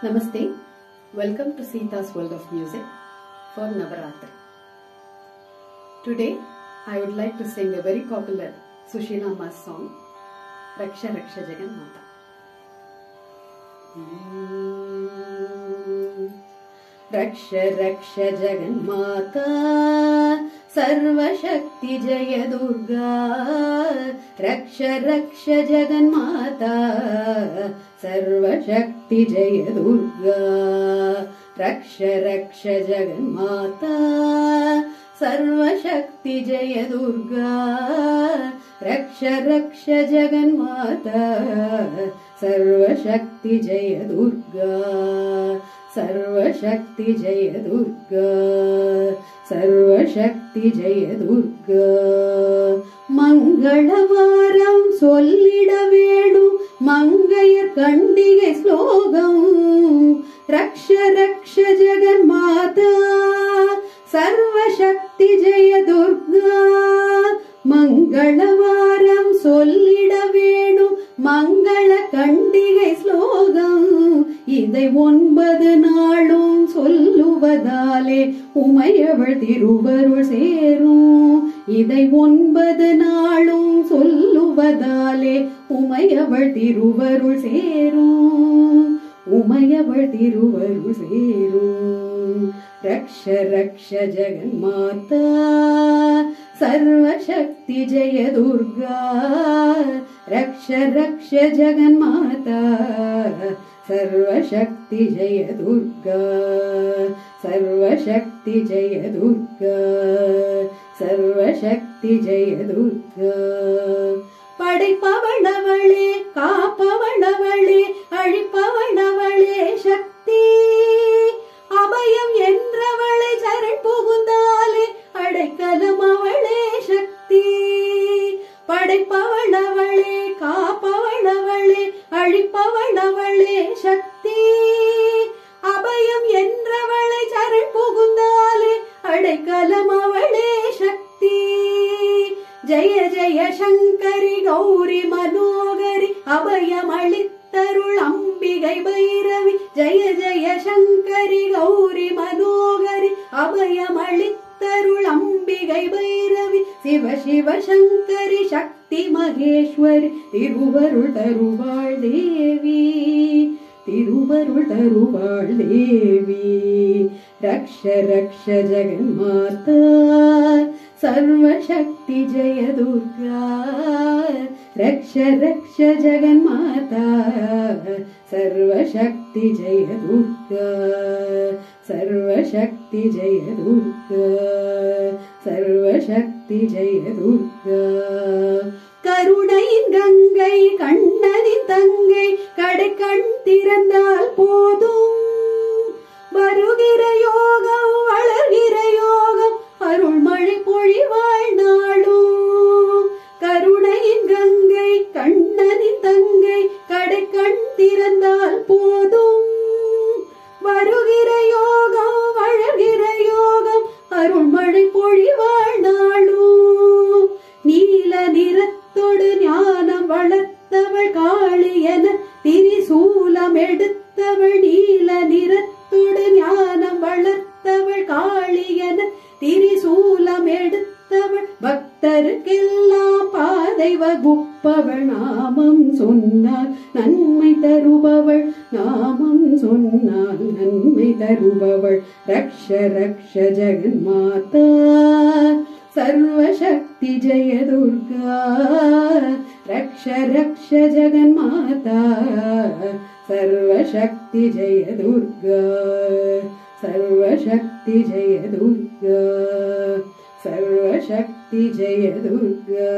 Namaste. Welcome to Sita's World of Music for Navaratri. Today, I would like to sing a very popular Sushila Ma's song, Raksha Raksha Jagan Mata. Raksha Raksha Jagan Mata, Sarva Shakti Jaya Durga. Raksha Raksha Jagan Mata, Sarva Shakti Jaya Durga. Raksha Raksha Jagan Mata, Sarva Shakti Jaya Durga. Raksha Raksha Jagan Mata, Sarva Shakti Jaya Durga. Sarva Shakti Jaya Durga, Sarva Shakti Jaya Durga. Mangalavaram sollida venu Mangayar Kandigai slogam. Raksha Raksha Jagan Mata, Sarva Shakti Jaya Durga. Mangalavaram sollida venu Mangala Kandigai slogam. இதை 9 நாளும் சொல்லுவதாலே உமையவள் திருவருள் சேரும். இதை 9 நாளும் சொல்லுவதாலே உமையவள் திருவருள் சேரும். உமையவள் திருவருள் சேரும். ரக்ஷ ரக்ஷ ஜெகன் மாதா, சர்வ சக்தி ஜெய துர்கா. ரக்ஷ ரக்ஷ ஜெகன் மாதா, सर्व शक्ति जय दुर्गा. सर्व शक्ति जय दुर्गा. सर्व शक्ति जय दुर्गा. படைப்பவளவளே, காப்பவளவளே, அழிப்பவளவளே சக்தி. அபயம் என்றவளை சரண் புகுந்தாலே அடைக்கலம் அவளே சக்தி. படைப்பவளவளே, காப்பவளவளே, அழிப்பவளவளே சக்தி. அபயம் என்றவளை சரண் புகுந்தாலே அடைக்கலம் அவளே சக்தி. ஜெய ஜெய சங்கரி கௌரி மனோகரி, அபயம் அளித்தருள் அம்பிகை பைரவி. ஜெய ஜெய சங்கரி கௌரி மனோகரி, அபயம் அளித்தருள் அம்பிகை பைரவி. சிவ சிவ சங்கரி சக்தி மகேஸ்வரி, திருவருள் தருவாள் தேவி. திருவருள் தருவாள் தேவி. ரக்ஷ ரக்ஷ ஜெகன் மாதா, சர்வ சக்தி ஜெய துர்கா. ரக்ஷ ரக்ஷ ஜெகன் மாதா, சர்வ சக்தி ஜெய துர்கா. सर्व शक्ति जय दुर्गा. सर्व शक्ति जय दुर्गा. கருணையின் கங்கை கண்ணனின் தங்கை, கடை கண் திறந்தால் போதும். வருகிற யோகம் வளர்கிற யோகம், அருள்மழை பொழிவாள் நாளும். கருணையின் கங்கை கண்ணனின் தங்கை, கடை கண் திறந்தால் போதும். வருகிற யோகம் வளர்கிற யோகம், அருள்மழை பொழிவாள் நாளும். நீல நிறத்தோடு ஞானம் வளர்த்தவள் காளி என திரிசூலம் எடுத்தவள். நீல நிறத்தோடு ஞானம் வளர்த்தவள் காளி என திரிசூலம் எடுத்தவள். பக்தருக்கெல்லாம் பாதை வகுப்பவள். நாமம் சொன்னால் நன்மை தருபவள். நாமம் சொன்னால் நன்மை தருபவள். ரக்ஷ ரக்ஷ ஜெகன் மாதா, सर्व शक्ति जय दुर्गा. रक्ष रक्ष जगन माता, सर्व शक्ति जय दुर्गा. सर्व शक्ति जय दुर्गा. सर्व शक्ति जय दुर्गा.